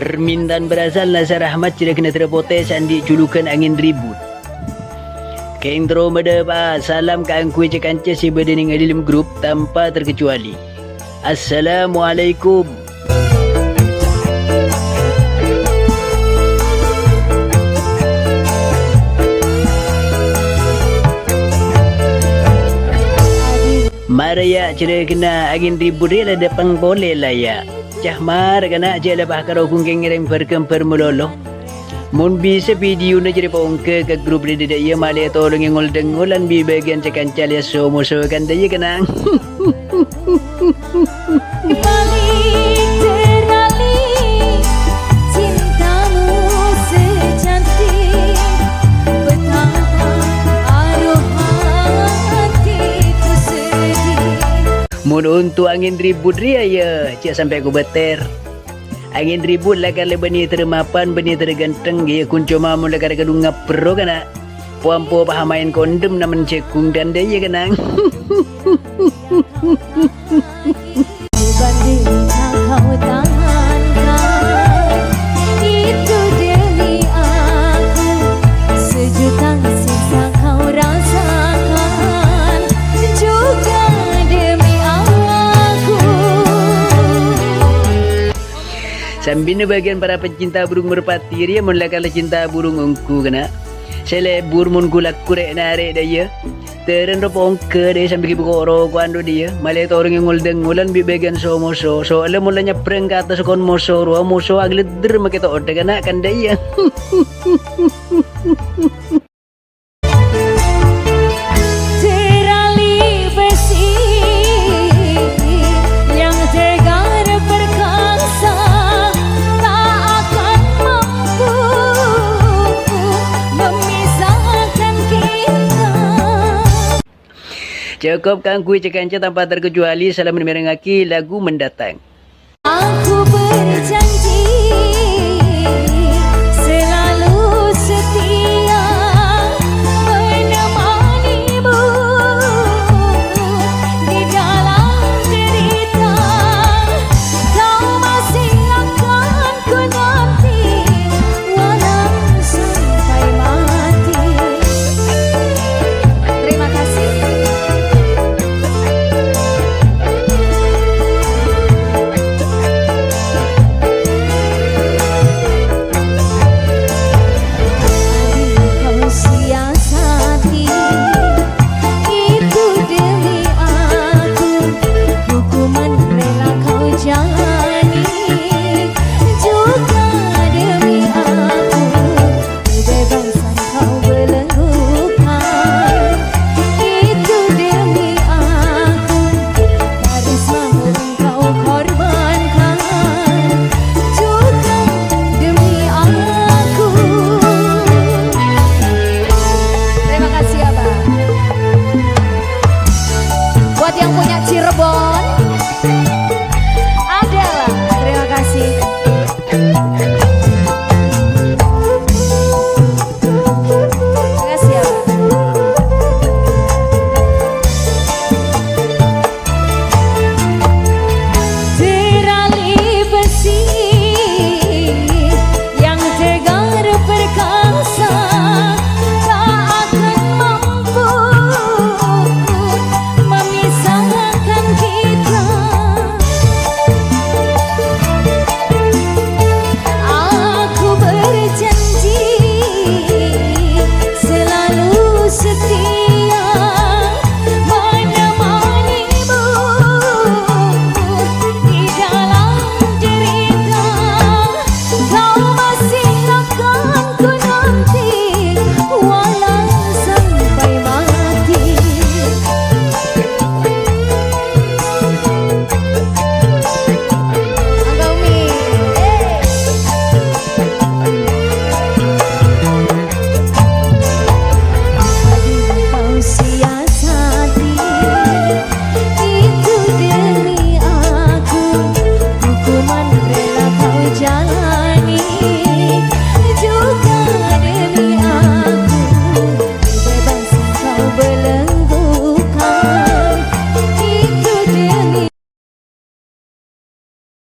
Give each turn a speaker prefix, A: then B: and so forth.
A: Permintaan berasal Nazar Ahmad tidak kena terpotes andi julukan angin ribut. Kentro medeba salam ka angkui cekanca si bedening dalam grup tanpa terkecuali. Assalamualaikum. Maraya cerita kena angin ribut dia ada pang boleh lah ya. Cah mar kena je lebah karo kungking ngirim perkempar melolo. Mun bisa video na jadi pongke ke grup dia dia malah tolong yang ngol dengolan bi bagian cekan calia somo so kan dia kena. Mun untuk angin ribut dia ya, cik sampai aku beter. Angin ribut lah kalau benih termapan, benih terganteng, ya kunco mamun lah kada kadung ngapro kana. Puampo paham main kondom namun cekung dan dia kana.
B: Itu demi aku, sejuta sisa kau rasakan, juga demi aku.
A: Sambil bagian para pecinta burung merpati dia mun lah kalau cinta burung ungku kana. Selebur mun kulak kurek narik dia. Teren ro pongke dia sambil buka rokok ando dia. Malah orang yang ngoldeng ngulan bi bagian somoso. Soalnya mulanya preng ke atas kon moso ro moso agledder makita ode kana kan dia.
B: Terali besi yang tegar perkasa tak akan mampu memisahkan kita.
A: Cukup kang kui cekanca tanpa terkecuali salam merengaki lagu mendatang.
B: Aku berjanji